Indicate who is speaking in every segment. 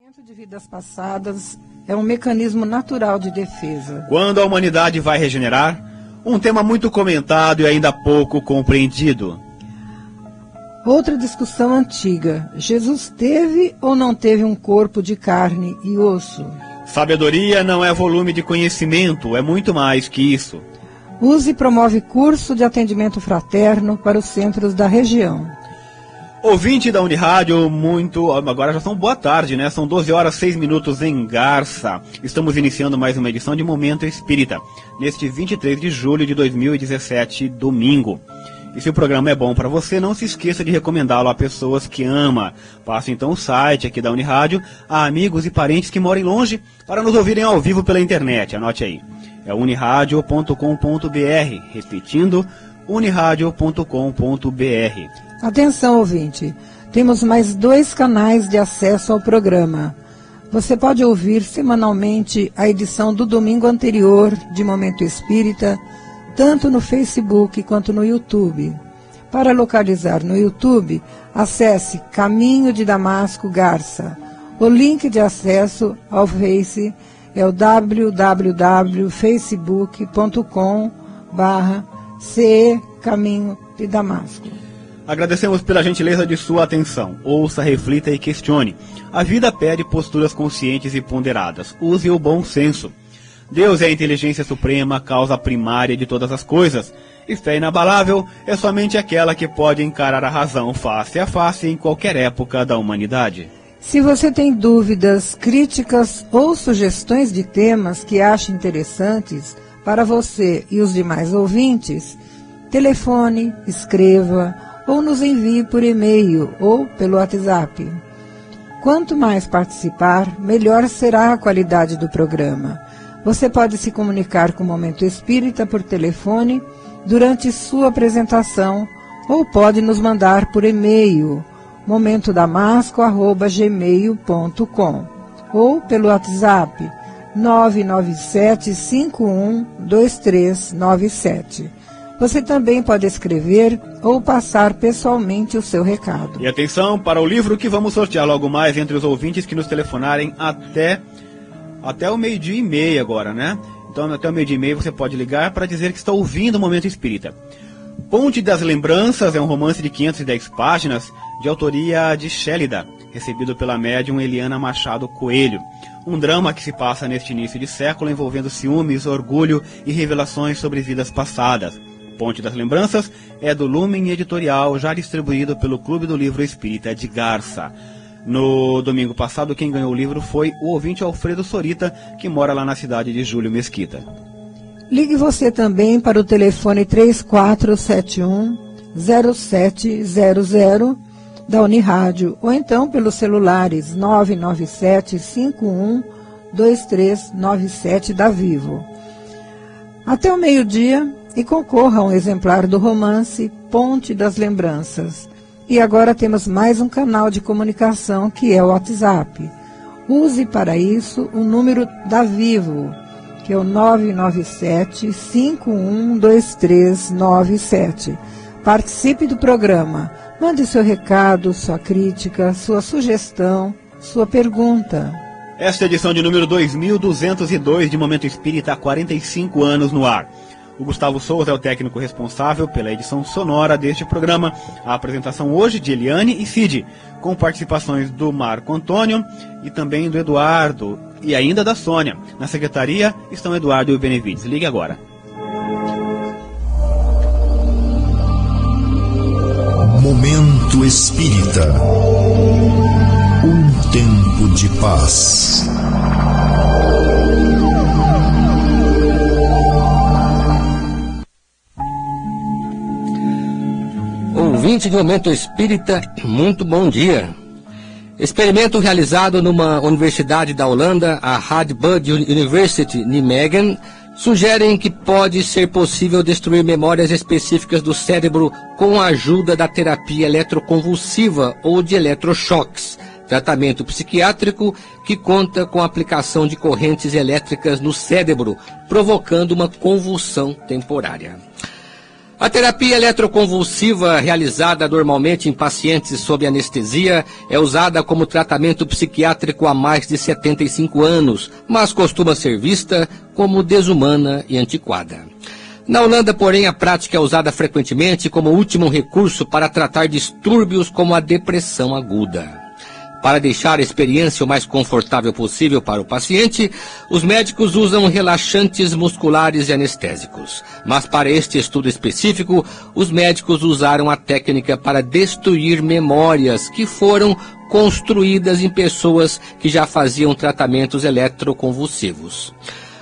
Speaker 1: De vidas passadas é um mecanismo natural de defesa.
Speaker 2: Quando a humanidade vai regenerar, um tema muito comentado e ainda pouco compreendido.
Speaker 1: Outra discussão antiga: Jesus teve ou não teve um corpo de carne e osso?
Speaker 2: Sabedoria não é volume de conhecimento, é muito mais que isso.
Speaker 1: Use e promove curso de atendimento fraterno para os centros da região.
Speaker 2: Ouvinte da Unirádio, agora já são boa tarde, né? São 12 horas 6 minutos em Garça. Estamos iniciando mais uma edição de Momento Espírita, neste 23 de julho de 2017, domingo. E se o programa é bom para você, não se esqueça de recomendá-lo a pessoas que ama. Passe então o site aqui da Unirádio a amigos e parentes que moram longe para nos ouvirem ao vivo pela internet. Anote aí. É uniradio.com.br. Repetindo, uniradio.com.br.
Speaker 1: Atenção, ouvinte, temos mais 2 canais de acesso ao programa. Você pode ouvir semanalmente a edição do domingo anterior de Momento Espírita, tanto no Facebook quanto no YouTube. Para localizar no YouTube, acesse Caminho de Damasco Garça. O link de acesso ao Face é o www.facebook.com/CE Caminho de Damasco.
Speaker 2: Agradecemos pela gentileza de sua atenção. Ouça, reflita e questione. A vida pede posturas conscientes e ponderadas. Use o bom senso. Deus é a inteligência suprema, causa primária de todas as coisas. E fé inabalável é somente aquela que pode encarar a razão face a face em qualquer época da humanidade.
Speaker 1: Se você tem dúvidas, críticas ou sugestões de temas que acha interessantes para você e os demais ouvintes, telefone, escreva ou nos envie por e-mail ou pelo WhatsApp. Quanto mais participar, melhor será a qualidade do programa. Você pode se comunicar com o Momento Espírita por telefone durante sua apresentação ou pode nos mandar por e-mail momentodamasco@gmail.com ou pelo WhatsApp 997-512397. Você também pode escrever ou passar pessoalmente o seu recado.
Speaker 2: E atenção para o livro que vamos sortear logo mais entre os ouvintes que nos telefonarem até o 12:30 agora, né? Então até o 12:30 você pode ligar para dizer que está ouvindo o Momento Espírita. Ponte das Lembranças é um romance de 510 páginas de autoria de Shélida, recebido pela médium Eliana Machado Coelho. Um drama que se passa neste início de século envolvendo ciúmes, orgulho e revelações sobre vidas passadas. Ponte das Lembranças é do Lumen Editorial, já distribuído pelo Clube do Livro Espírita de Garça. No domingo passado, quem ganhou o livro foi o ouvinte Alfredo Sorita, que mora lá na cidade de Júlio Mesquita.
Speaker 1: Ligue você também para o telefone 3471-0700 da Unirádio, ou então pelos celulares 997-512397 da Vivo. Até o meio-dia, e concorra a um exemplar do romance Ponte das Lembranças. E agora temos mais um canal de comunicação, que é o WhatsApp. Use para isso o número da Vivo, que é o 997-512397. Participe do programa. Mande seu recado, sua crítica, sua sugestão, sua pergunta.
Speaker 2: Esta é a edição de número 2202 de Momento Espírita, há 45 anos no ar. O Gustavo Souza é o técnico responsável pela edição sonora deste programa. A apresentação hoje de Eliane e Cid, com participações do Marco Antônio e também do Eduardo e ainda da Sônia. Na secretaria estão Eduardo e o Benevides. Ligue agora.
Speaker 3: Momento Espírita. Um tempo de paz.
Speaker 4: Ouvinte do Momento Espírita, muito bom dia. Experimento realizado numa universidade da Holanda, a Radboud University Nijmegen, sugerem que pode ser possível destruir memórias específicas do cérebro com a ajuda da terapia eletroconvulsiva ou de eletrochoques, tratamento psiquiátrico que conta com a aplicação de correntes elétricas no cérebro, provocando uma convulsão temporária. A terapia eletroconvulsiva realizada normalmente em pacientes sob anestesia é usada como tratamento psiquiátrico há mais de 75 anos, mas costuma ser vista como desumana e antiquada. Na Holanda, porém, a prática é usada frequentemente como último recurso para tratar distúrbios como a depressão aguda. Para deixar a experiência o mais confortável possível para o paciente, os médicos usam relaxantes musculares e anestésicos. Mas para este estudo específico, os médicos usaram a técnica para destruir memórias que foram construídas em pessoas que já faziam tratamentos eletroconvulsivos.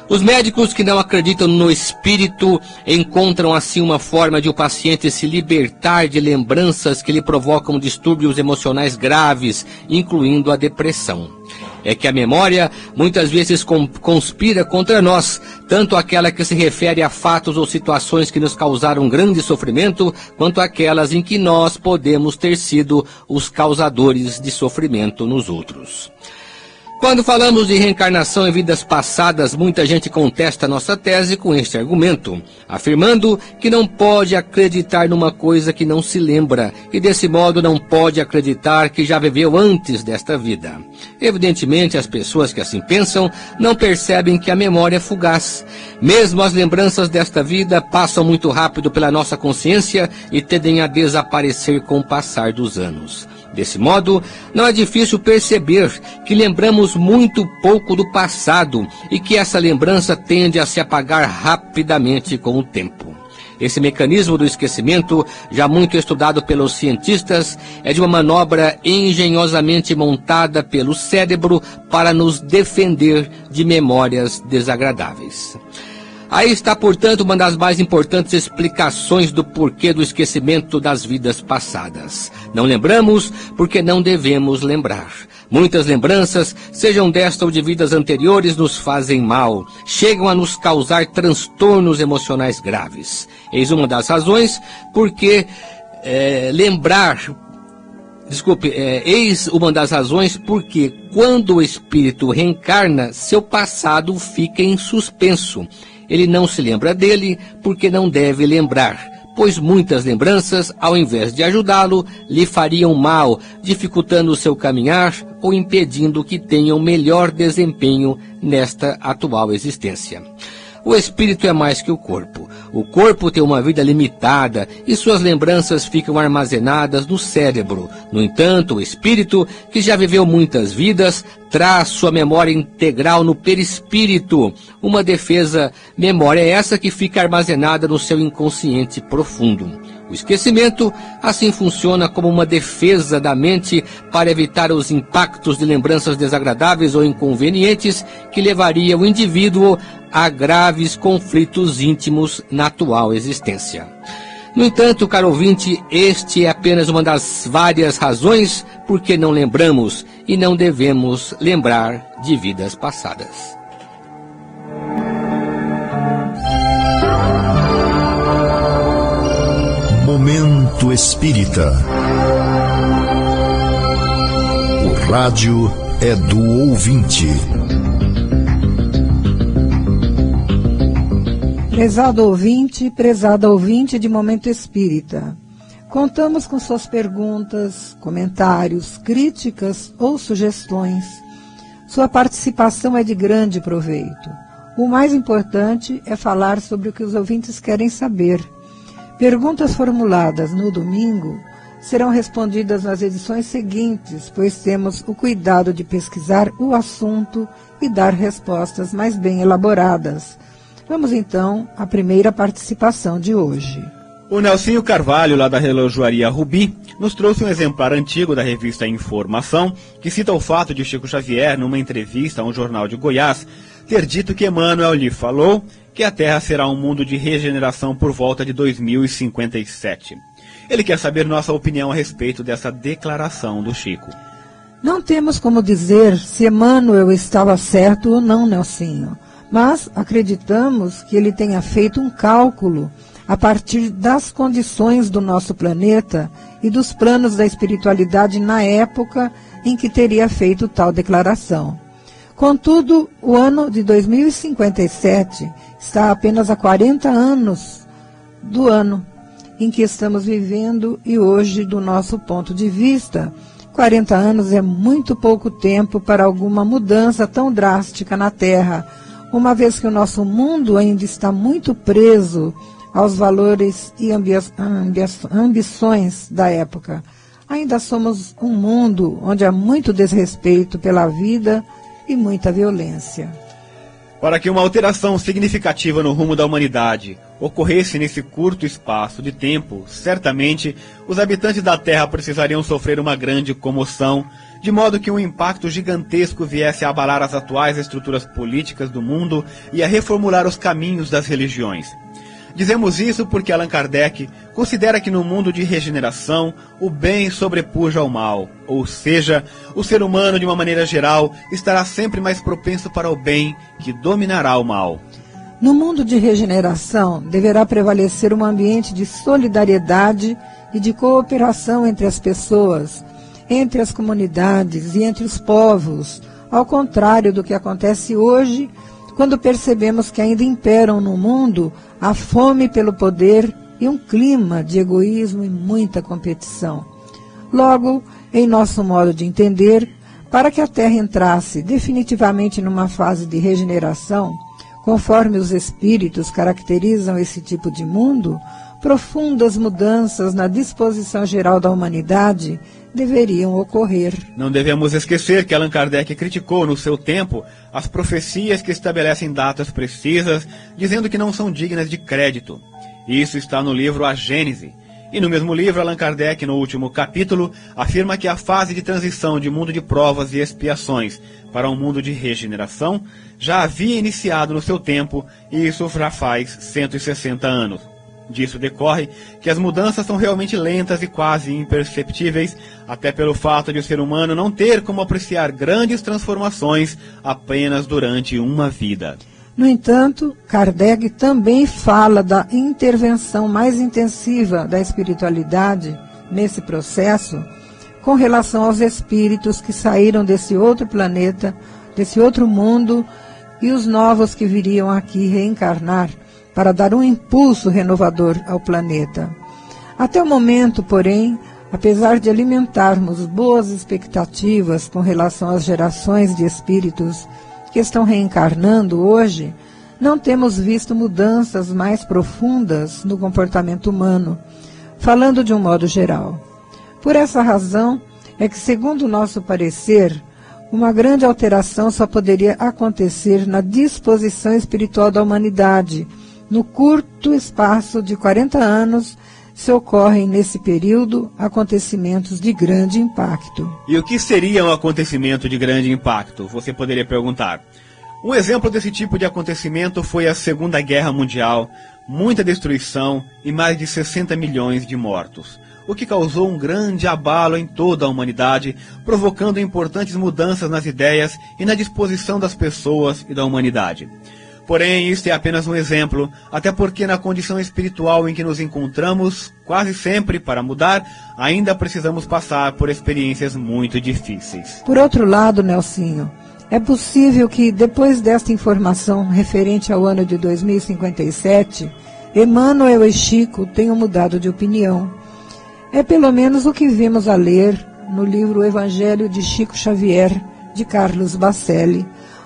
Speaker 4: Os médicos que não acreditam no espírito encontram assim uma forma de o paciente se libertar de lembranças que lhe provocam distúrbios emocionais graves, incluindo a depressão. É que a memória muitas vezes conspira contra nós, tanto aquela que se refere a fatos ou situações que nos causaram grande sofrimento, quanto aquelas em que nós podemos ter sido os causadores de sofrimento nos outros. Quando falamos de reencarnação em vidas passadas, muita gente contesta nossa tese com este argumento, afirmando que não pode acreditar numa coisa que não se lembra, e desse modo não pode acreditar que já viveu antes desta vida. Evidentemente, as pessoas que assim pensam não percebem que a memória é fugaz. Mesmo as lembranças desta vida passam muito rápido pela nossa consciência e tendem a desaparecer com o passar dos anos. Desse modo, não é difícil perceber que lembramos muito pouco do passado e que essa lembrança tende a se apagar rapidamente com o tempo. Esse mecanismo do esquecimento, já muito estudado pelos cientistas, é de uma manobra engenhosamente montada pelo cérebro para nos defender de memórias desagradáveis. Aí está, portanto, uma das mais importantes explicações do porquê do esquecimento das vidas passadas. Não lembramos porque não devemos lembrar. Muitas lembranças, sejam desta ou de vidas anteriores, nos fazem mal, chegam a nos causar transtornos emocionais graves. Eis uma das razões porque eis uma das razões porque quando o espírito reencarna, seu passado fica em suspenso. Ele não se lembra dele porque não deve lembrar, pois muitas lembranças, ao invés de ajudá-lo, lhe fariam mal, dificultando o seu caminhar ou impedindo que tenha um melhor desempenho nesta atual existência. O espírito é mais que o corpo. O corpo tem uma vida limitada e suas lembranças ficam armazenadas no cérebro. No entanto, o espírito, que já viveu muitas vidas, traz sua memória integral no perispírito. Uma defesa memória é essa que fica armazenada no seu inconsciente profundo. O esquecimento, assim, funciona como uma defesa da mente para evitar os impactos de lembranças desagradáveis ou inconvenientes que levaria o indivíduo a graves conflitos íntimos na atual existência. No entanto, caro ouvinte, este é apenas uma das várias razões por que não lembramos e não devemos lembrar de vidas passadas.
Speaker 3: Momento Espírita. O rádio é do ouvinte.
Speaker 1: Prezado ouvinte, prezada ouvinte de Momento Espírita, contamos com suas perguntas, comentários, críticas ou sugestões. Sua participação é de grande proveito. O mais importante é falar sobre o que os ouvintes querem saber. Perguntas formuladas no domingo serão respondidas nas edições seguintes, pois temos o cuidado de pesquisar o assunto e dar respostas mais bem elaboradas. Vamos então à primeira participação de hoje.
Speaker 2: O Nelsinho Carvalho, lá da Relojoaria Rubi, nos trouxe um exemplar antigo da revista Informação, que cita o fato de Chico Xavier, numa entrevista a um jornal de Goiás, ter dito que Emmanuel lhe falou que a Terra será um mundo de regeneração por volta de 2057. Ele quer saber nossa opinião a respeito dessa declaração do Chico.
Speaker 1: Não temos como dizer se Emmanuel estava certo ou não, Nelsinho, mas acreditamos que ele tenha feito um cálculo a partir das condições do nosso planeta e dos planos da espiritualidade na época em que teria feito tal declaração. Contudo, o ano de 2057 está apenas a 40 anos do ano. em que estamos vivendo e hoje, do nosso ponto de vista, 40 anos é muito pouco tempo para alguma mudança tão drástica na Terra, uma vez que o nosso mundo ainda está muito preso aos valores e ambições da época. Ainda somos um mundo onde há muito desrespeito pela vida e muita violência.
Speaker 2: Para que uma alteração significativa no rumo da humanidade ocorresse nesse curto espaço de tempo, certamente os habitantes da Terra precisariam sofrer uma grande comoção, de modo que um impacto gigantesco viesse a abalar as atuais estruturas políticas do mundo e a reformular os caminhos das religiões. Dizemos isso porque Allan Kardec considera que no mundo de regeneração o bem sobrepuja ao mal, ou seja, o ser humano de uma maneira geral estará sempre mais propenso para o bem, que dominará o mal.
Speaker 1: No mundo de regeneração deverá prevalecer um ambiente de solidariedade e de cooperação entre as pessoas, entre as comunidades e entre os povos, ao contrário do que acontece hoje, quando percebemos que ainda imperam no mundo a fome pelo poder e um clima de egoísmo e muita competição. Logo, em nosso modo de entender, para que a Terra entrasse definitivamente numa fase de regeneração, conforme os espíritos caracterizam esse tipo de mundo, profundas mudanças na disposição geral da humanidade deveriam ocorrer.
Speaker 2: Não devemos esquecer que Allan Kardec criticou no seu tempo as profecias que estabelecem datas precisas, dizendo que não são dignas de crédito. Isso está no livro A Gênese. E no mesmo livro, Allan Kardec, no último capítulo, afirma que a fase de transição de mundo de provas e expiações para um mundo de regeneração já havia iniciado no seu tempo, e isso já faz 160 anos. Disso decorre que as mudanças são realmente lentas e quase imperceptíveis, até pelo fato de o ser humano não ter como apreciar grandes transformações apenas durante uma vida.
Speaker 1: No entanto, Kardec também fala da intervenção mais intensiva da espiritualidade nesse processo com relação aos espíritos que saíram desse outro planeta, desse outro mundo, e os novos que viriam aqui reencarnar para dar um impulso renovador ao planeta. Até o momento, porém, apesar de alimentarmos boas expectativas com relação às gerações de espíritos que estão reencarnando hoje, não temos visto mudanças mais profundas no comportamento humano, falando de um modo geral. Por essa razão é que, segundo o nosso parecer, uma grande alteração só poderia acontecer na disposição espiritual da humanidade, no curto espaço de 40 anos, se ocorrem nesse período acontecimentos de grande impacto.
Speaker 2: E o que seria um acontecimento de grande impacto? Você poderia perguntar. Um exemplo desse tipo de acontecimento foi a Segunda Guerra Mundial, muita destruição e mais de 60 milhões de mortos, o que causou um grande abalo em toda a humanidade, provocando importantes mudanças nas ideias e na disposição das pessoas e da humanidade. Porém, isso é apenas um exemplo, até porque na condição espiritual em que nos encontramos, quase sempre, para mudar, ainda precisamos passar por experiências muito difíceis.
Speaker 1: Por outro lado, Nelsinho, é possível que, depois desta informação referente ao ano de 2057, Emmanuel e Chico tenham mudado de opinião. É pelo menos o que vimos a ler no livro O Evangelho de Chico Xavier, de Carlos Bacelli,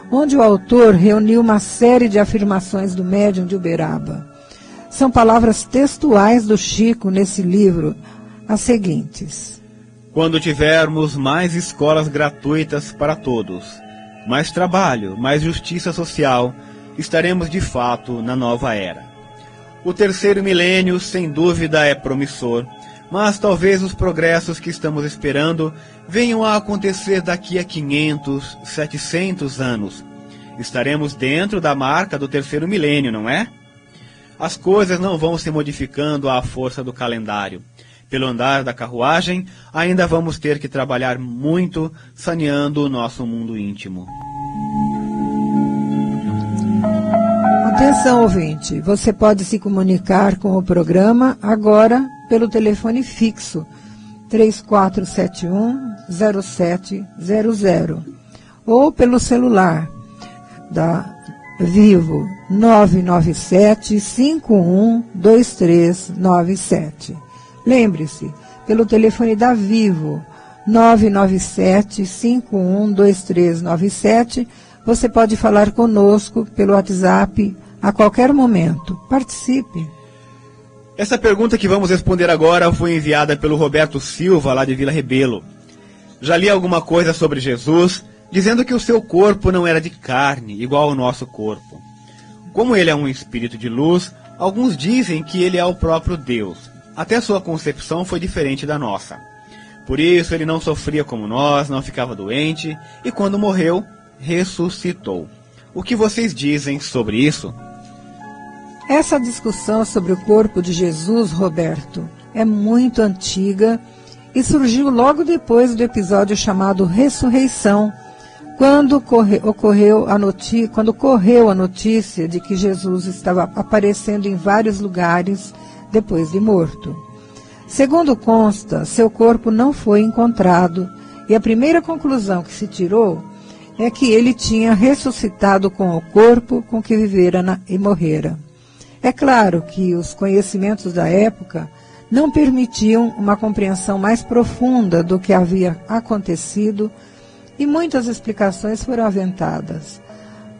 Speaker 1: onde o autor reuniu uma série de afirmações do médium de Uberaba. São palavras textuais do Chico nesse livro, as seguintes.
Speaker 2: Quando tivermos mais escolas gratuitas para todos, mais trabalho, mais justiça social, estaremos de fato na nova era. O terceiro milênio, sem dúvida, é promissor, mas talvez os progressos que estamos esperando venham a acontecer daqui a 500, 700 anos. Estaremos dentro da marca do terceiro milênio, não é? As coisas não vão se modificando à força do calendário. Pelo andar da carruagem, ainda vamos ter que trabalhar muito saneando o nosso mundo íntimo.
Speaker 1: Atenção, ouvinte, você pode se comunicar com o programa agora pelo telefone fixo 3471-0700 ou pelo celular Vivo 997-512397. Lembre-se, pelo telefone da Vivo 997-512397, você pode falar conosco pelo WhatsApp a qualquer momento. Participe.
Speaker 2: Essa pergunta que vamos responder agora foi enviada pelo Roberto Silva, lá de Vila Rebelo. Já li alguma coisa sobre Jesus, dizendo que o seu corpo não era de carne, igual ao nosso corpo. Como ele é um espírito de luz, alguns dizem que ele é o próprio Deus. Até sua concepção foi diferente da nossa. Por isso ele não sofria como nós, não ficava doente, e quando morreu, ressuscitou. O que vocês dizem sobre isso?
Speaker 1: Essa discussão sobre o corpo de Jesus, Roberto, é muito antiga e surgiu logo depois do episódio chamado Ressurreição, quando correu a notícia de que Jesus estava aparecendo em vários lugares depois de morto. Segundo consta, seu corpo não foi encontrado e a primeira conclusão que se tirou é que ele tinha ressuscitado com o corpo com que vivera e morrera. É claro que os conhecimentos da época não permitiam uma compreensão mais profunda do que havia acontecido e muitas explicações foram aventadas.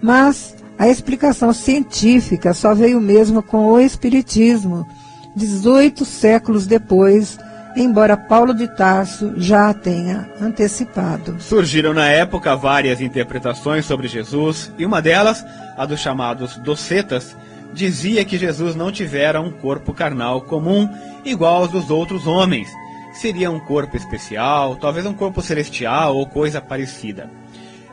Speaker 1: Mas a explicação científica só veio mesmo com o Espiritismo, 18 séculos depois, embora Paulo de Tarso já a tenha antecipado.
Speaker 2: Surgiram na época várias interpretações sobre Jesus, e uma delas, a dos chamados docetas, dizia que Jesus não tivera um corpo carnal comum, igual aos dos outros homens. Seria um corpo especial, talvez um corpo celestial ou coisa parecida.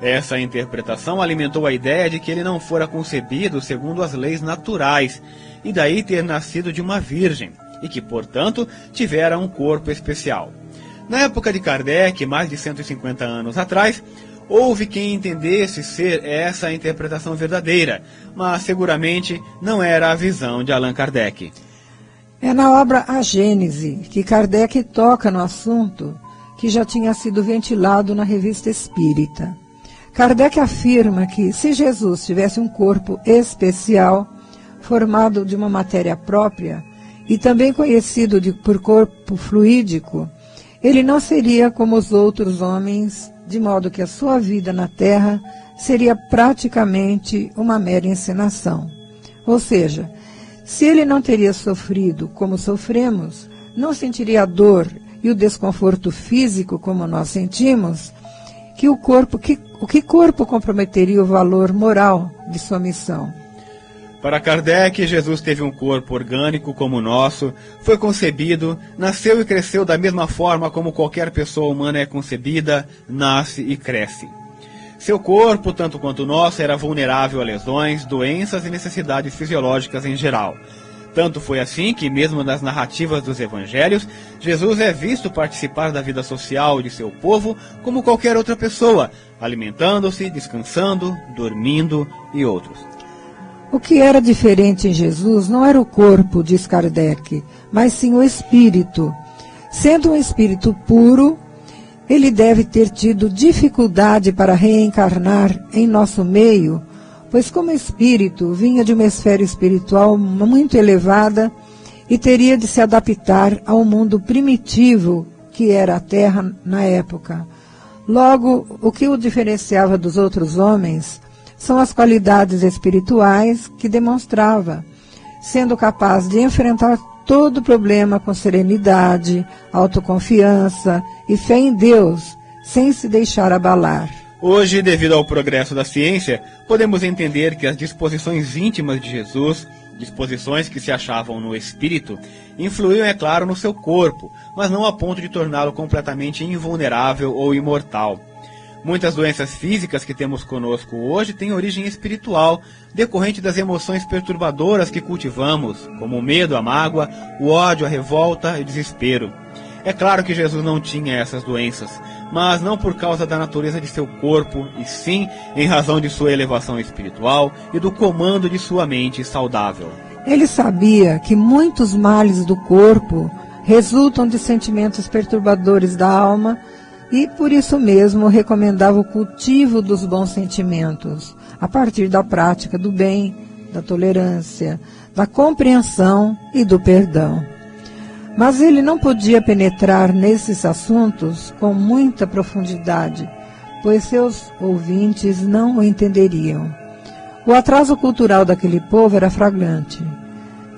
Speaker 2: Essa interpretação alimentou a ideia de que ele não fora concebido segundo as leis naturais, e daí ter nascido de uma virgem, e que, portanto, tivera um corpo especial. Na época de Kardec, mais de 150 anos atrás, houve quem entendesse ser essa a interpretação verdadeira, mas seguramente não era a visão de Allan Kardec.
Speaker 1: É na obra A Gênese que Kardec toca no assunto que já tinha sido ventilado na Revista Espírita. Kardec afirma que, se Jesus tivesse um corpo especial, formado de uma matéria própria, e também conhecido por corpo fluídico, ele não seria como os outros homens, de modo que a sua vida na Terra seria praticamente uma mera encenação. Ou seja, se ele não teria sofrido como sofremos, não sentiria a dor e o desconforto físico como nós sentimos, o que corpo comprometeria o valor moral de sua missão?
Speaker 2: Para Kardec, Jesus teve um corpo orgânico como o nosso, foi concebido, nasceu e cresceu da mesma forma como qualquer pessoa humana é concebida, nasce e cresce. Seu corpo, tanto quanto o nosso, era vulnerável a lesões, doenças e necessidades fisiológicas em geral. Tanto foi assim que, mesmo nas narrativas dos evangelhos, Jesus é visto participar da vida social de seu povo como qualquer outra pessoa, alimentando-se, descansando, dormindo e outros.
Speaker 1: O que era diferente em Jesus não era o corpo, diz Kardec, mas sim o espírito. Sendo um espírito puro, ele deve ter tido dificuldade para reencarnar em nosso meio, pois como espírito vinha de uma esfera espiritual muito elevada e teria de se adaptar ao mundo primitivo que era a Terra na época. Logo, o que o diferenciava dos outros homens são as qualidades espirituais que demonstrava, sendo capaz de enfrentar todo problema com serenidade, autoconfiança e fé em Deus, sem se deixar abalar.
Speaker 2: Hoje, devido ao progresso da ciência, podemos entender que as disposições íntimas de Jesus, disposições que se achavam no espírito, influíam, é claro, no seu corpo, mas não a ponto de torná-lo completamente invulnerável ou imortal. Muitas doenças físicas que temos conosco hoje têm origem espiritual, decorrente das emoções perturbadoras que cultivamos, como o medo, a mágoa, o ódio, a revolta e o desespero. É claro que Jesus não tinha essas doenças, mas não por causa da natureza de seu corpo, e sim em razão de sua elevação espiritual e do comando de sua mente saudável.
Speaker 1: Ele sabia que muitos males do corpo resultam de sentimentos perturbadores da alma, e por isso mesmo recomendava o cultivo dos bons sentimentos, a partir da prática do bem, da tolerância, da compreensão e do perdão. Mas ele não podia penetrar nesses assuntos com muita profundidade, pois seus ouvintes não o entenderiam. O atraso cultural daquele povo era flagrante.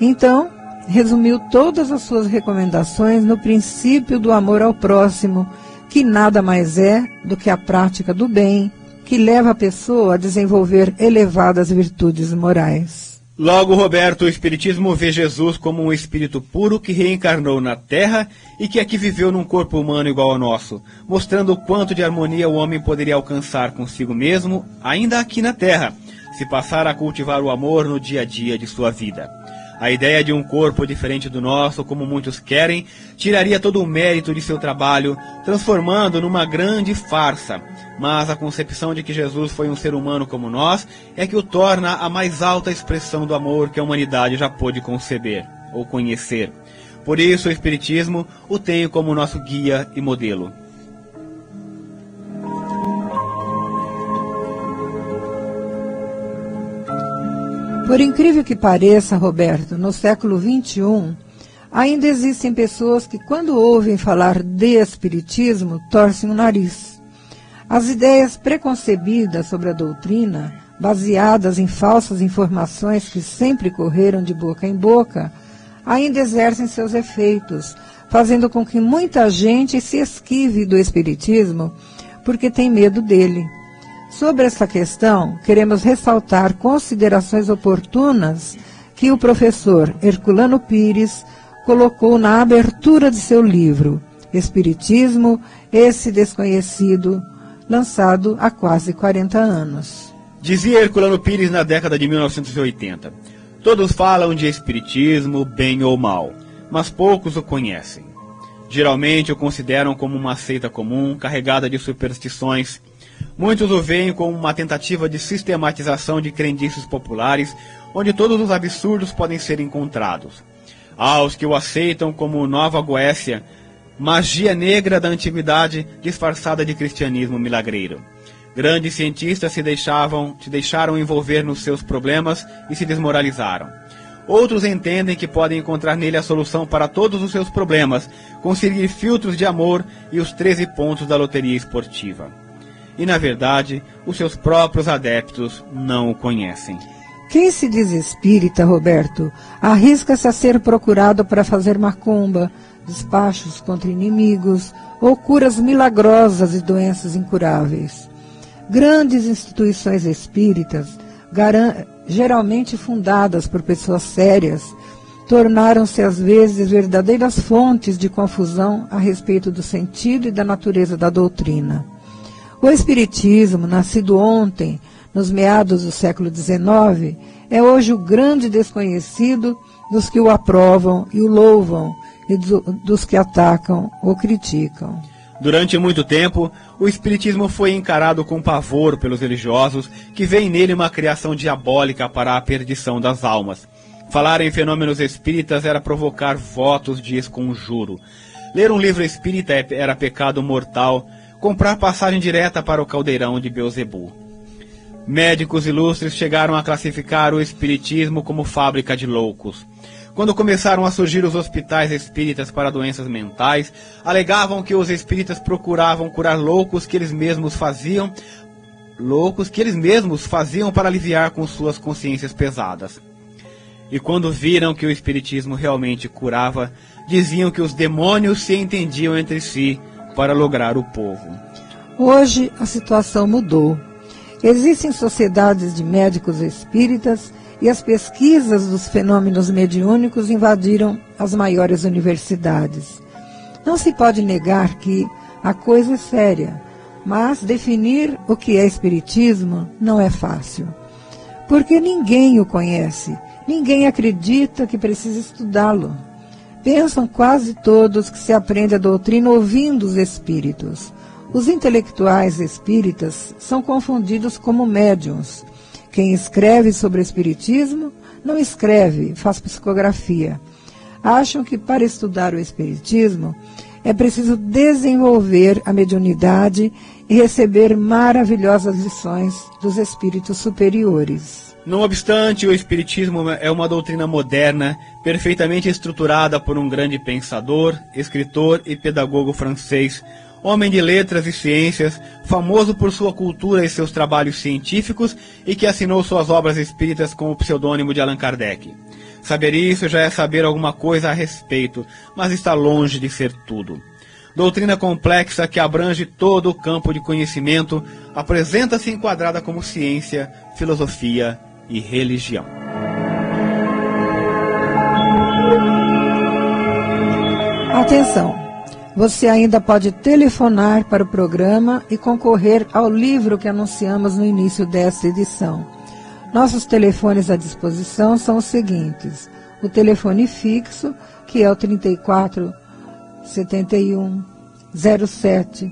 Speaker 1: Então, resumiu todas as suas recomendações no princípio do amor ao próximo, que nada mais é do que a prática do bem, que leva a pessoa a desenvolver elevadas virtudes morais.
Speaker 2: Logo, Roberto, o Espiritismo vê Jesus como um espírito puro que reencarnou na Terra e que aqui viveu num corpo humano igual ao nosso, mostrando o quanto de harmonia o homem poderia alcançar consigo mesmo, ainda aqui na Terra, se passar a cultivar o amor no dia a dia de sua vida. A ideia de um corpo diferente do nosso, como muitos querem, tiraria todo o mérito de seu trabalho, transformando numa grande farsa. Mas a concepção de que Jesus foi um ser humano como nós é que o torna a mais alta expressão do amor que a humanidade já pôde conceber ou conhecer. Por isso o Espiritismo o tem como nosso guia e modelo.
Speaker 1: Por incrível que pareça, Roberto, no século XXI, ainda existem pessoas que, quando ouvem falar de espiritismo, torcem o nariz. As ideias preconcebidas sobre a doutrina, baseadas em falsas informações que sempre correram de boca em boca, ainda exercem seus efeitos, fazendo com que muita gente se esquive do espiritismo porque tem medo dele. Sobre essa questão, queremos ressaltar considerações oportunas que o professor Herculano Pires colocou na abertura de seu livro, Espiritismo, esse desconhecido, lançado há quase 40 anos.
Speaker 2: Dizia Herculano Pires na década de 1980, todos falam de espiritismo, bem ou mal, mas poucos o conhecem. Geralmente o consideram como uma seita comum, carregada de superstições. Muitos o veem como uma tentativa de sistematização de crendices populares, onde todos os absurdos podem ser encontrados. Há os que o aceitam como nova Goécia, magia negra da antiguidade disfarçada de cristianismo milagreiro. Grandes cientistas se deixaram envolver nos seus problemas e se desmoralizaram. Outros entendem que podem encontrar nele a solução para todos os seus problemas, conseguir filtros de amor e os 13 pontos da loteria esportiva. E, na verdade, os seus próprios adeptos não o conhecem.
Speaker 1: Quem se diz espírita, Roberto, arrisca-se a ser procurado para fazer macumba, despachos contra inimigos ou curas milagrosas de doenças incuráveis. Grandes instituições espíritas, geralmente fundadas por pessoas sérias, tornaram-se às vezes verdadeiras fontes de confusão a respeito do sentido e da natureza da doutrina. O Espiritismo, nascido ontem, nos meados do século XIX, é hoje o grande desconhecido dos que o aprovam e o louvam, e dos que atacam ou criticam.
Speaker 2: Durante muito tempo, o Espiritismo foi encarado com pavor pelos religiosos, que veem nele uma criação diabólica para a perdição das almas. Falar em fenômenos espíritas era provocar votos de esconjuro. Ler um livro espírita era pecado mortal, comprar passagem direta para o caldeirão de Beelzebu. Médicos ilustres chegaram a classificar o espiritismo como fábrica de loucos. Quando começaram a surgir os hospitais espíritas para doenças mentais, alegavam que os espíritas procuravam curar loucos que eles mesmos faziam para aliviar com suas consciências pesadas. E quando viram que o espiritismo realmente curava, diziam que os demônios se entendiam entre si para lograr o povo.
Speaker 1: Hoje a situação mudou. Existem sociedades de médicos espíritas e as pesquisas dos fenômenos mediúnicos invadiram as maiores universidades. Não se pode negar que a coisa é séria, mas definir o que é espiritismo não é fácil. Porque ninguém o conhece, ninguém acredita que precisa estudá-lo. Pensam quase todos que se aprende a doutrina ouvindo os espíritos. Os intelectuais espíritas são confundidos como médiuns. Quem escreve sobre o espiritismo não escreve, faz psicografia. Acham que para estudar o espiritismo é preciso desenvolver a mediunidade e receber maravilhosas lições dos espíritos superiores.
Speaker 2: Não obstante, o Espiritismo é uma doutrina moderna, perfeitamente estruturada por um grande pensador, escritor e pedagogo francês, homem de letras e ciências, famoso por sua cultura e seus trabalhos científicos e que assinou suas obras espíritas com o pseudônimo de Allan Kardec. Saber isso já é saber alguma coisa a respeito, mas está longe de ser tudo. Doutrina complexa que abrange todo o campo de conhecimento, apresenta-se enquadrada como ciência, filosofia e religião.
Speaker 1: Atenção! Você ainda pode telefonar para o programa e concorrer ao livro que anunciamos no início desta edição. Nossos telefones à disposição são os seguintes: o telefone fixo, que é o 34 71 0700,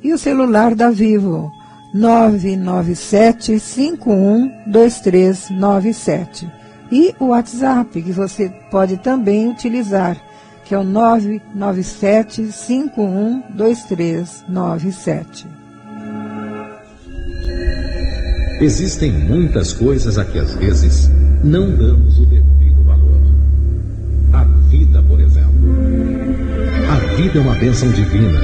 Speaker 1: e o celular da Vivo, 997 51 2397, e o WhatsApp, que você pode também utilizar, que é o 997 51 2397.
Speaker 5: Existem muitas coisas a que às vezes não damos o devido valor. A vida, por exemplo. A vida é uma bênção divina.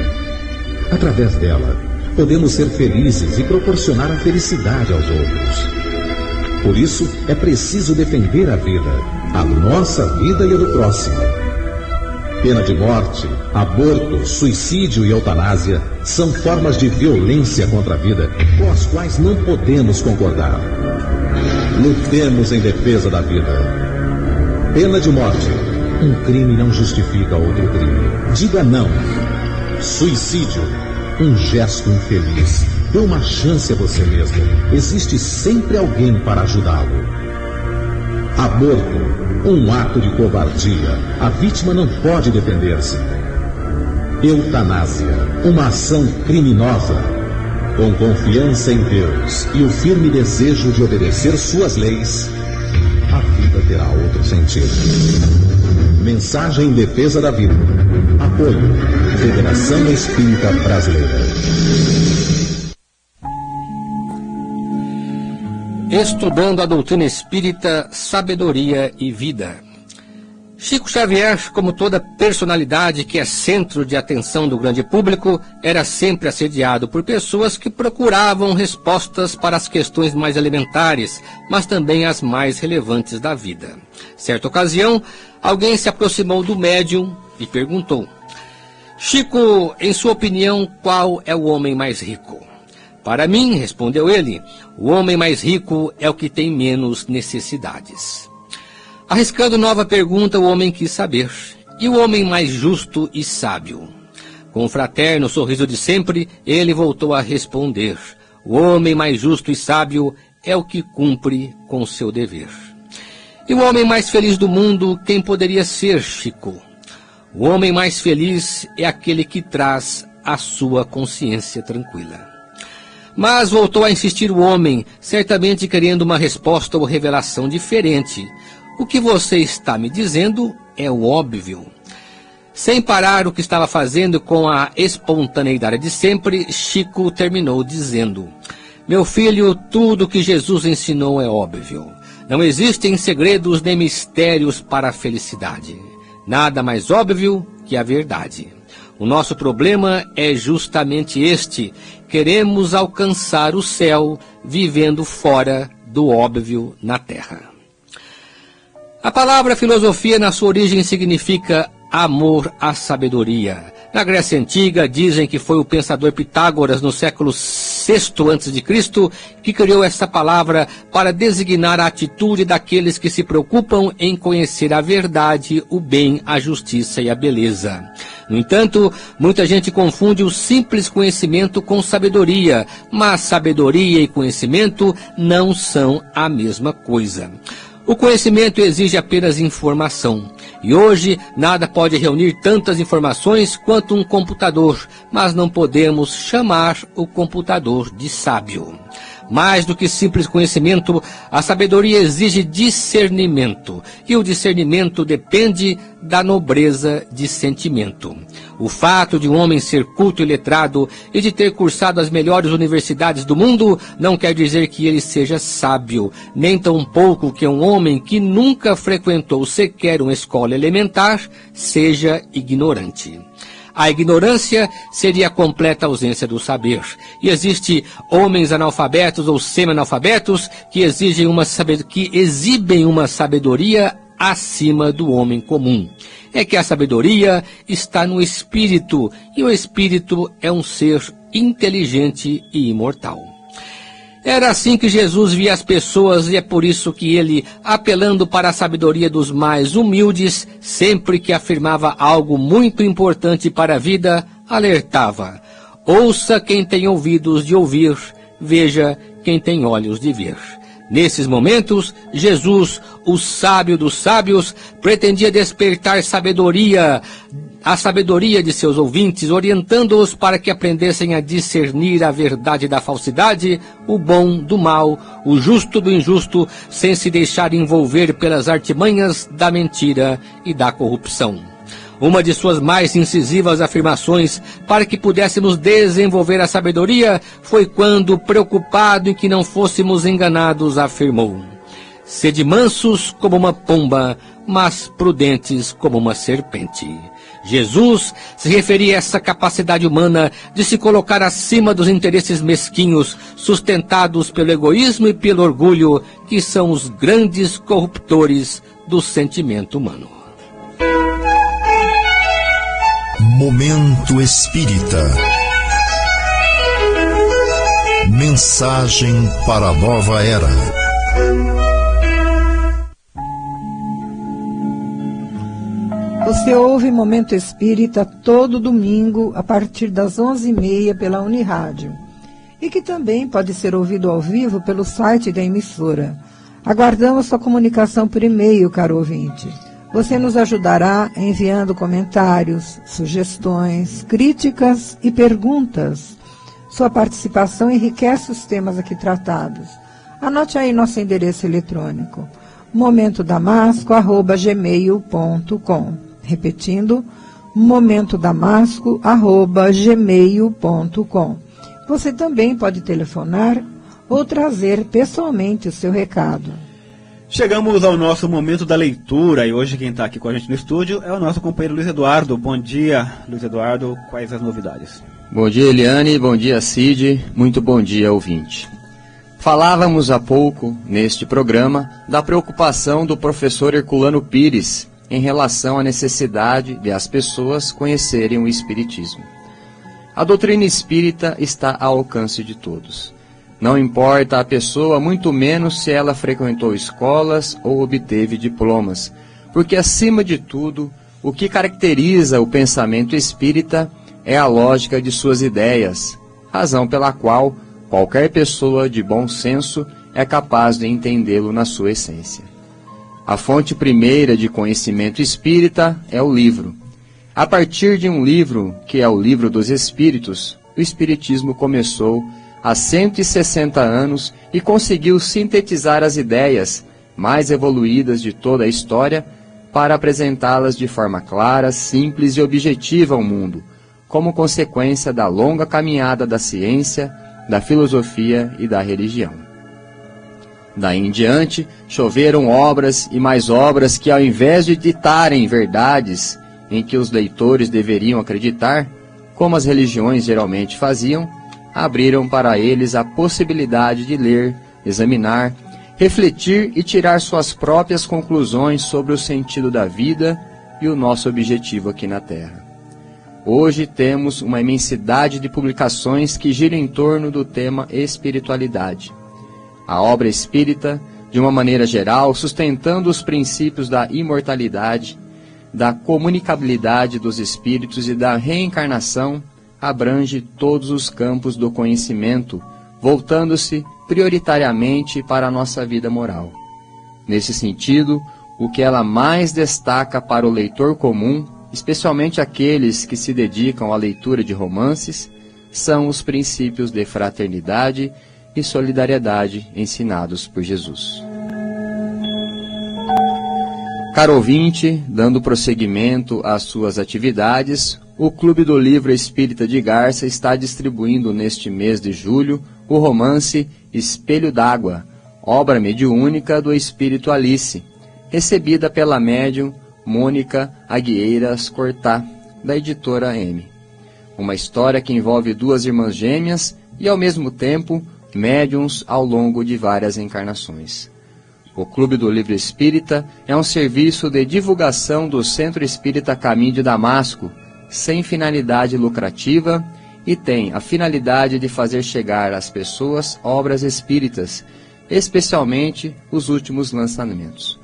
Speaker 5: Através dela, podemos ser felizes e proporcionar a felicidade aos outros. Por isso, é preciso defender a vida, a nossa vida e a do próximo. Pena de morte, aborto, suicídio e eutanásia são formas de violência contra a vida com as quais não podemos concordar. Lutemos em defesa da vida. Pena de morte. Um crime não justifica outro crime. Diga não. Suicídio. Um gesto infeliz. Dê uma chance a você mesmo. Existe sempre alguém para ajudá-lo. Aborto. Um ato de covardia. A vítima não pode defender-se. Eutanásia. Uma ação criminosa. Com confiança em Deus e o firme desejo de obedecer suas leis, a vida terá outro sentido. Mensagem em defesa da vida. Apoio. Federação Espírita Brasileira.
Speaker 4: Estudando a doutrina espírita, sabedoria e vida. Chico Xavier, como toda personalidade que é centro de atenção do grande público, era sempre assediado por pessoas que procuravam respostas para as questões mais elementares, mas também as mais relevantes da vida. Certa ocasião, alguém se aproximou do médium e perguntou: Chico, em sua opinião, qual é o homem mais rico? Para mim, respondeu ele, o homem mais rico é o que tem menos necessidades. Arriscando nova pergunta, o homem quis saber, e o homem mais justo e sábio? Com o fraterno sorriso de sempre, ele voltou a responder, o homem mais justo e sábio é o que cumpre com seu dever. E o homem mais feliz do mundo, quem poderia ser, Chico? O homem mais feliz é aquele que traz a sua consciência tranquila. Mas voltou a insistir o homem, certamente querendo uma resposta ou revelação diferente. O que você está me dizendo é o óbvio. Sem parar o que estava fazendo com a espontaneidade de sempre, Chico terminou dizendo: meu filho, tudo que Jesus ensinou é óbvio. Não existem segredos nem mistérios para a felicidade. Nada mais óbvio que a verdade. O nosso problema é justamente este. Queremos alcançar o céu vivendo fora do óbvio na terra. A palavra filosofia na sua origem significa amor à sabedoria. Na Grécia Antiga dizem que foi o pensador Pitágoras no século VI a.C. que criou essa palavra para designar a atitude daqueles que se preocupam em conhecer a verdade, o bem, a justiça e a beleza. No entanto, muita gente confunde o simples conhecimento com sabedoria, mas sabedoria e conhecimento não são a mesma coisa. O conhecimento exige apenas informação. E hoje, nada pode reunir tantas informações quanto um computador, mas não podemos chamar o computador de sábio. Mais do que simples conhecimento, a sabedoria exige discernimento, e o discernimento depende da nobreza de sentimento. O fato de um homem ser culto e letrado e de ter cursado as melhores universidades do mundo não quer dizer que ele seja sábio, nem tampouco que um homem que nunca frequentou sequer uma escola elementar seja ignorante. A ignorância seria a completa ausência do saber. E existe homens analfabetos ou semi-analfabetos que exibem uma sabedoria acima do homem comum. É que a sabedoria está no espírito, e o espírito é um ser inteligente e imortal. Era assim que Jesus via as pessoas, e é por isso que ele, apelando para a sabedoria dos mais humildes, sempre que afirmava algo muito importante para a vida, alertava: ouça quem tem ouvidos de ouvir, veja quem tem olhos de ver. Nesses momentos, Jesus, o sábio dos sábios, pretendia despertar a sabedoria de seus ouvintes, orientando-os para que aprendessem a discernir a verdade da falsidade, o bom do mal, o justo do injusto, sem se deixar envolver pelas artimanhas da mentira e da corrupção. Uma de suas mais incisivas afirmações para que pudéssemos desenvolver a sabedoria foi quando, preocupado em que não fôssemos enganados, afirmou: sede mansos como uma pomba, mas prudentes como uma serpente. Jesus se referia a essa capacidade humana de se colocar acima dos interesses mesquinhos, sustentados pelo egoísmo e pelo orgulho, que são os grandes corruptores do sentimento humano.
Speaker 3: Momento Espírita. Mensagem para a nova era.
Speaker 1: Você ouve Momento Espírita todo domingo a partir das 11h30 pela Unirádio, e que também pode ser ouvido ao vivo pelo site da emissora. Aguardamos sua comunicação por e-mail, caro ouvinte. Você nos ajudará enviando comentários, sugestões, críticas e perguntas. Sua participação enriquece os temas aqui tratados. Anote aí nosso endereço eletrônico: momentodamasco@gmail.com. Repetindo, momentodamasco@gmail.com. Você também pode telefonar ou trazer pessoalmente o seu recado.
Speaker 2: Chegamos ao nosso momento da leitura, e hoje quem está aqui com a gente no estúdio é o nosso companheiro Luiz Eduardo. Bom dia, Luiz Eduardo, quais as novidades?
Speaker 6: Bom dia, Eliane, bom dia, Cid, muito bom dia, ouvinte. Falávamos há pouco, neste programa, da preocupação do professor Herculano Pires em relação à necessidade de as pessoas conhecerem o Espiritismo. A doutrina espírita está ao alcance de todos. Não importa a pessoa, muito menos se ela frequentou escolas ou obteve diplomas, porque, acima de tudo, o que caracteriza o pensamento espírita é a lógica de suas ideias, razão pela qual qualquer pessoa de bom senso é capaz de entendê-lo na sua essência. A fonte primeira de conhecimento espírita é o livro. A partir de um livro, que é o Livro dos Espíritos, o Espiritismo começou há 160 anos e conseguiu sintetizar as ideias mais evoluídas de toda a história para apresentá-las de forma clara, simples e objetiva ao mundo, como consequência da longa caminhada da ciência, da filosofia e da religião. Daí em diante, choveram obras e mais obras que, ao invés de ditarem verdades em que os leitores deveriam acreditar, como as religiões geralmente faziam, abriram para eles a possibilidade de ler, examinar, refletir e tirar suas próprias conclusões sobre o sentido da vida e o nosso objetivo aqui na Terra. Hoje temos uma imensidade de publicações que giram em torno do tema espiritualidade. A obra espírita, de uma maneira geral, sustentando os princípios da imortalidade, da comunicabilidade dos espíritos e da reencarnação, abrange todos os campos do conhecimento, voltando-se prioritariamente para a nossa vida moral. Nesse sentido, o que ela mais destaca para o leitor comum, especialmente aqueles que se dedicam à leitura de romances, são os princípios de fraternidade, e solidariedade ensinados por Jesus. Caro ouvinte, dando prosseguimento às suas atividades, o Clube do Livro Espírita de Garça está distribuindo neste mês de julho o romance Espelho d'Água, obra mediúnica do Espírito Alice, recebida pela médium Mônica Aguieiras Cortá, da editora M. Uma história que envolve duas irmãs gêmeas e, ao mesmo tempo, médiuns ao longo de várias encarnações. O Clube do Livro Espírita é um serviço de divulgação do Centro Espírita Caminho de Damasco, sem finalidade lucrativa, e tem a finalidade de fazer chegar às pessoas obras espíritas, especialmente os últimos lançamentos.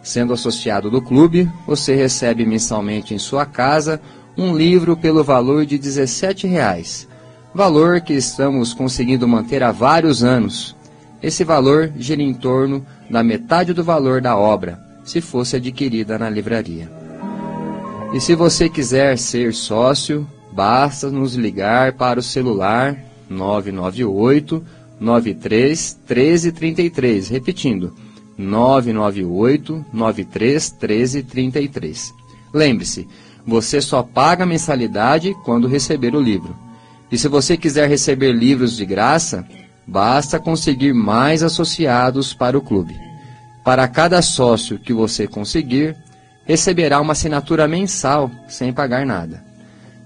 Speaker 6: Sendo associado do clube, você recebe mensalmente em sua casa um livro pelo valor de R$ 17,00, valor que estamos conseguindo manter há vários anos. Esse valor gira em torno da metade do valor da obra, se fosse adquirida na livraria. E se você quiser ser sócio, basta nos ligar para o celular 998 93 1333, repetindo, 998 93 1333. Lembre-se, você só paga a mensalidade quando receber o livro. E se você quiser receber livros de graça, basta conseguir mais associados para o clube. Para cada sócio que você conseguir, receberá uma assinatura mensal sem pagar nada.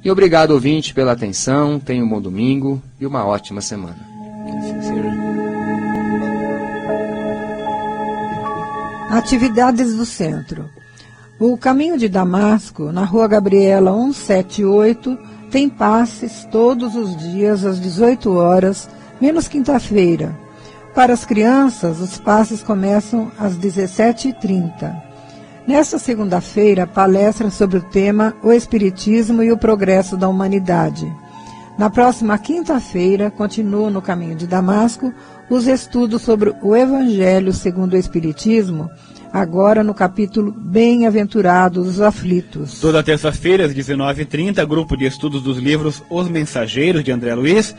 Speaker 6: E obrigado, ouvinte, pela atenção, tenha um bom domingo e uma ótima semana.
Speaker 1: Atividades do Centro. O Caminho de Damasco, na Rua Gabriela 178, tem passes todos os dias às 18 horas, menos quinta-feira. Para as crianças, os passes começam às 17h30. Nesta segunda-feira, palestra sobre o tema O Espiritismo e o Progresso da Humanidade. Na próxima quinta-feira, continuam no Caminho de Damasco os estudos sobre o Evangelho segundo o Espiritismo, agora no capítulo Bem-aventurados os Aflitos.
Speaker 2: Toda terça-feira, às 19h30, grupo de estudos dos livros Os Mensageiros, de André Luiz,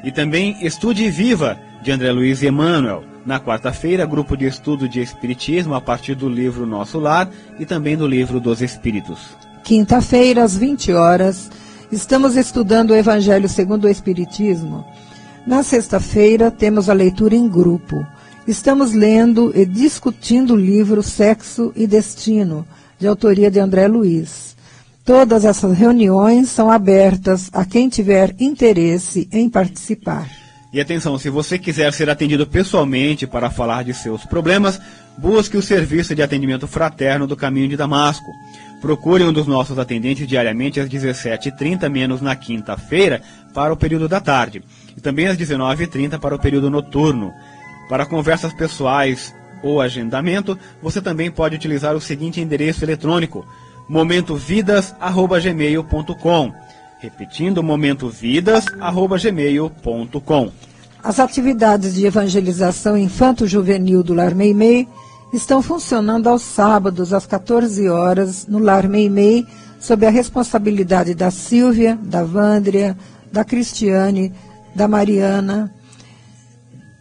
Speaker 2: e também Estude Viva, de André Luiz e Emmanuel. Na quarta-feira, grupo de estudo de Espiritismo a partir do livro Nosso Lar e também do livro dos Espíritos.
Speaker 1: Quinta-feira, às 20 horas, estamos estudando o Evangelho segundo o Espiritismo. Na sexta-feira, temos a leitura em grupo. Estamos lendo e discutindo o livro Sexo e Destino, de autoria de André Luiz. Todas essas reuniões são abertas a quem tiver interesse em participar.
Speaker 2: E atenção, se você quiser ser atendido pessoalmente para falar de seus problemas, busque o serviço de atendimento fraterno do Caminho de Damasco. Procure um dos nossos atendentes diariamente às 17h30, menos na quinta-feira, para o período da tarde. E também às 19h30 para o período noturno. Para conversas pessoais ou agendamento, você também pode utilizar o seguinte endereço eletrônico: momentovidas@gmail.com. Repetindo, momentovidas@gmail.com.
Speaker 1: As atividades de evangelização infanto-juvenil do Lar Meimei estão funcionando aos sábados às 14 horas no Lar Meimei, sob a responsabilidade da Sílvia, da Vândria, da Cristiane, da Mariana.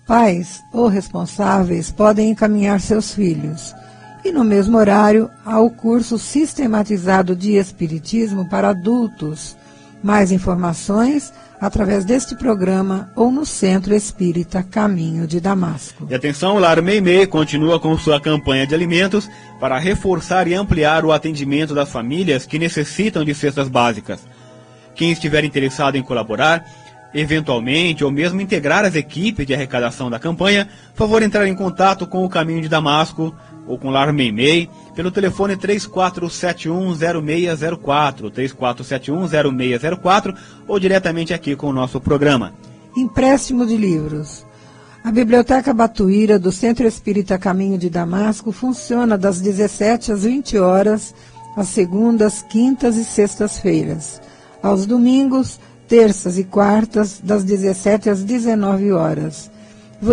Speaker 1: Pais ou responsáveis podem encaminhar seus filhos. E no mesmo horário há o curso sistematizado de Espiritismo para adultos. Mais informações através deste programa ou no Centro Espírita Caminho de Damasco.
Speaker 2: E atenção, o Lar Meimei continua com sua campanha de alimentos para reforçar e ampliar o atendimento das famílias que necessitam de cestas básicas. Quem estiver interessado em colaborar, eventualmente ou mesmo integrar as equipes de arrecadação da campanha, favor entrar em contato com o Caminho de Damasco ou com o Lar Meimei pelo telefone 34710604, 34710604, ou diretamente aqui com o nosso programa.
Speaker 1: Empréstimo de livros. A Biblioteca Batuíra do Centro Espírita Caminho de Damasco funciona das 17 às 20 horas, às segundas, quintas e sextas-feiras. Aos domingos, terças e quartas, das 17 às 19 horas.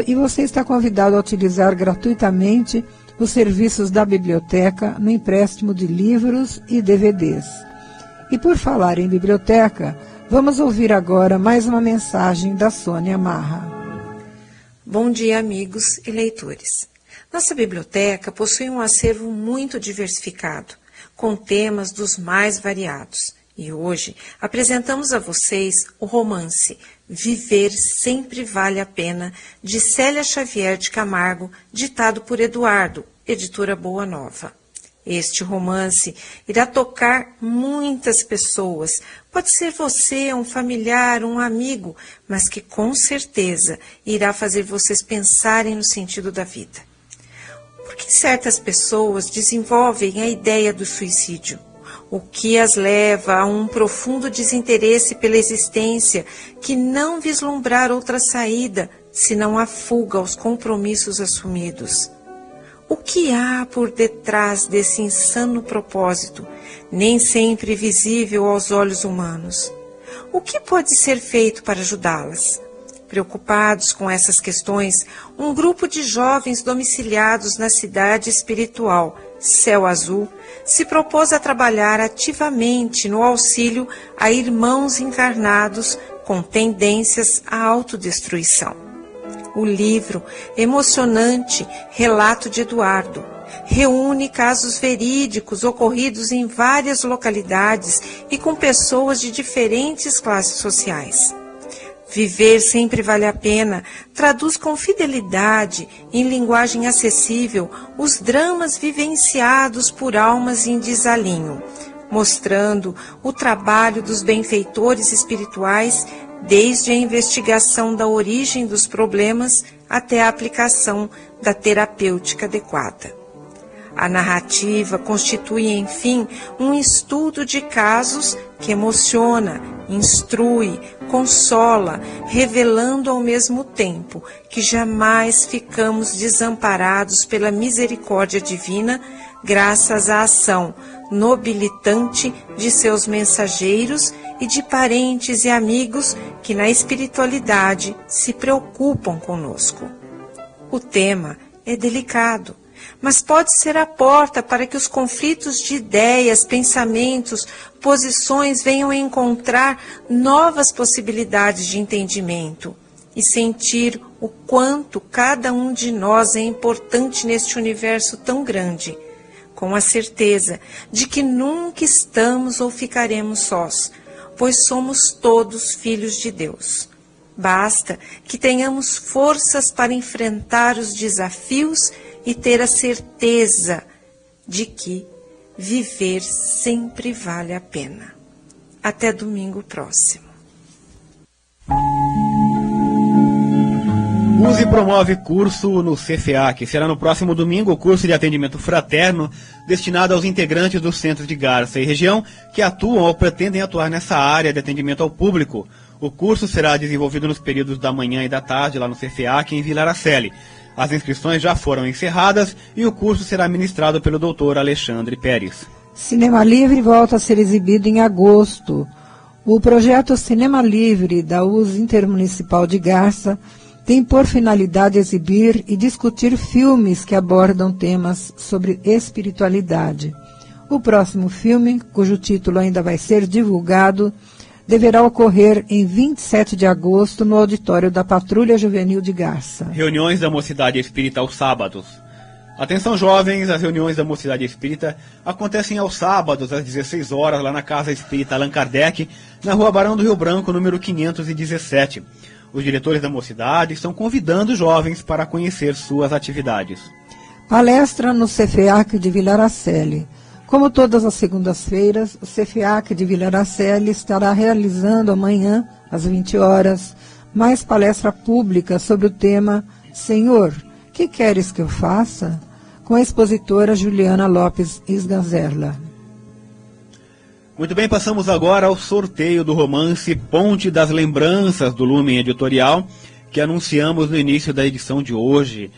Speaker 1: E você está convidado a utilizar gratuitamente os serviços da biblioteca no empréstimo de livros e DVDs. E por falar em biblioteca, vamos ouvir agora mais uma mensagem da Sônia Marra.
Speaker 7: Bom dia, amigos e leitores. Nossa biblioteca possui um acervo muito diversificado, com temas dos mais variados. E hoje apresentamos a vocês o romance Viver Sempre Vale a Pena, de Célia Xavier de Camargo, ditado por Eduardo, editora Boa Nova. Este romance irá tocar muitas pessoas. Pode ser você, um familiar, um amigo, mas que com certeza irá fazer vocês pensarem no sentido da vida. Por que certas pessoas desenvolvem a ideia do suicídio? O que as leva a um profundo desinteresse pela existência que não vislumbrar outra saída, senão a fuga aos compromissos assumidos? O que há por detrás desse insano propósito, nem sempre visível aos olhos humanos? O que pode ser feito para ajudá-las? Preocupados com essas questões, um grupo de jovens domiciliados na cidade espiritual Céu Azul se propôs a trabalhar ativamente no auxílio a irmãos encarnados com tendências à autodestruição. O livro emocionante Relato de Eduardo reúne casos verídicos ocorridos em várias localidades e com pessoas de diferentes classes sociais. Viver Sempre Vale a Pena traduz com fidelidade, em linguagem acessível, os dramas vivenciados por almas em desalinho, mostrando o trabalho dos benfeitores espirituais desde a investigação da origem dos problemas até a aplicação da terapêutica adequada. A narrativa constitui, enfim, um estudo de casos que emociona, instrui, consola, revelando ao mesmo tempo que jamais ficamos desamparados pela misericórdia divina, graças à ação nobilitante de seus mensageiros e de parentes e amigos que na espiritualidade se preocupam conosco. O tema é delicado, mas pode ser a porta para que os conflitos de ideias, pensamentos, posições venham a encontrar novas possibilidades de entendimento e sentir o quanto cada um de nós é importante neste universo tão grande, com a certeza de que nunca estamos ou ficaremos sós, pois somos todos filhos de Deus. Basta que tenhamos forças para enfrentar os desafios e ter a certeza de que viver sempre vale a pena. Até domingo próximo.
Speaker 2: Use promove curso no CFA, que será no próximo domingo, o curso de atendimento fraterno destinado aos integrantes dos centros de Garça e região que atuam ou pretendem atuar nessa área de atendimento ao público. O curso será desenvolvido nos períodos da manhã e da tarde lá no CFA, aqui em Vila Araceli. As inscrições já foram encerradas e o curso será ministrado pelo Dr. Alexandre Pérez.
Speaker 1: Cinema Livre volta a ser exibido em agosto. O projeto Cinema Livre da US Intermunicipal de Garça tem por finalidade exibir e discutir filmes que abordam temas sobre espiritualidade. O próximo filme, cujo título ainda vai ser divulgado, deverá ocorrer em 27 de agosto no auditório da Patrulha Juvenil de Garça.
Speaker 2: Reuniões da Mocidade Espírita aos sábados. Atenção jovens, as reuniões da Mocidade Espírita acontecem aos sábados às 16 horas lá na Casa Espírita Allan Kardec, na Rua Barão do Rio Branco, número 517. Os diretores da Mocidade estão convidando jovens para conhecer suas atividades.
Speaker 1: Palestra no CFEAC de Vila Araceli. Como todas as segundas-feiras, o CFEAC de Vila Araceli estará realizando amanhã, às 20 horas, mais palestra pública sobre o tema Senhor, que queres que eu faça? Com a expositora Juliana Lopes Isganzerla.
Speaker 2: Muito bem, passamos agora ao sorteio do romance Ponte das Lembranças, do Lumen Editorial, que anunciamos no início da edição de hoje.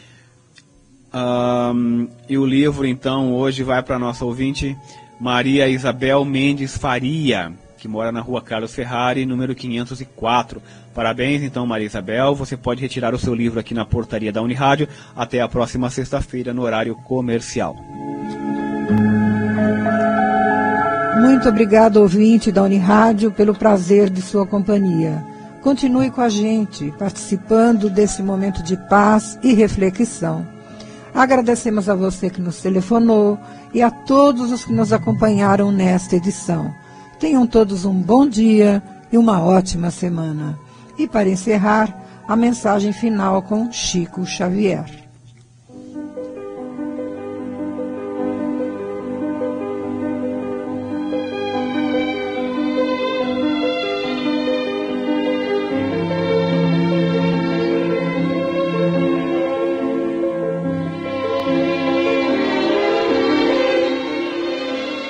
Speaker 2: E o livro, então, hoje vai para a nossa ouvinte Maria Isabel Mendes Faria, que mora na Rua Carlos Ferrari, número 504. Parabéns, então, Maria Isabel. Você pode retirar o seu livro aqui na portaria da Unirádio até a próxima sexta-feira, no horário comercial. Muito obrigado, ouvinte da Unirádio, pelo prazer de sua companhia.
Speaker 1: Continue com a gente, participando desse momento de paz e reflexão. Agradecemos a você que nos telefonou e a todos os que nos acompanharam nesta edição. Tenham todos um bom dia e uma ótima semana. E para encerrar, a mensagem final com Chico Xavier.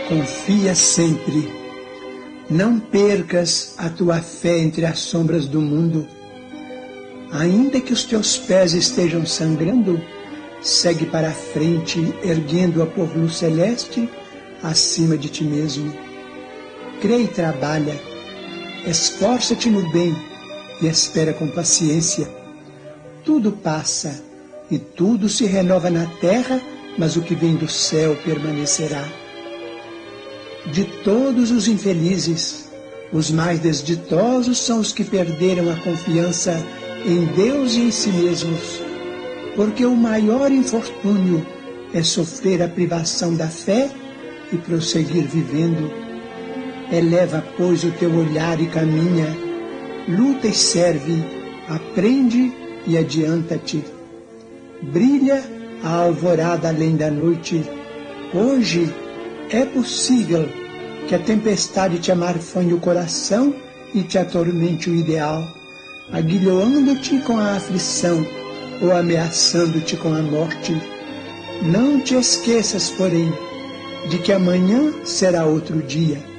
Speaker 8: Confia sempre. Não percas a tua fé entre as sombras do mundo. Ainda que os teus pés estejam sangrando, segue para a frente, erguendo-a por luz celeste acima de ti mesmo. Crê e trabalha. Esforça-te no bem e espera com paciência. Tudo passa e tudo se renova na terra, mas o que vem do céu permanecerá. De todos os infelizes, os mais desditosos são os que perderam a confiança em Deus e em si mesmos, porque o maior infortúnio é sofrer a privação da fé e prosseguir vivendo. Eleva, pois, o teu olhar e caminha, luta e serve, aprende e adianta-te. Brilha a alvorada além da noite. Hoje é possível que a tempestade te amarfanhe o coração e te atormente o ideal, aguilhoando-te com a aflição ou ameaçando-te com a morte. Não te esqueças, porém, de que amanhã será outro dia.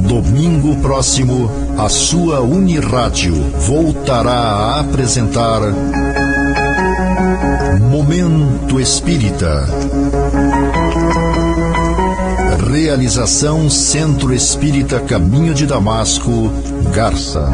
Speaker 3: Domingo próximo, a sua Unirádio voltará a apresentar Momento Espírita. Realização Centro Espírita Caminho de Damasco, Garça.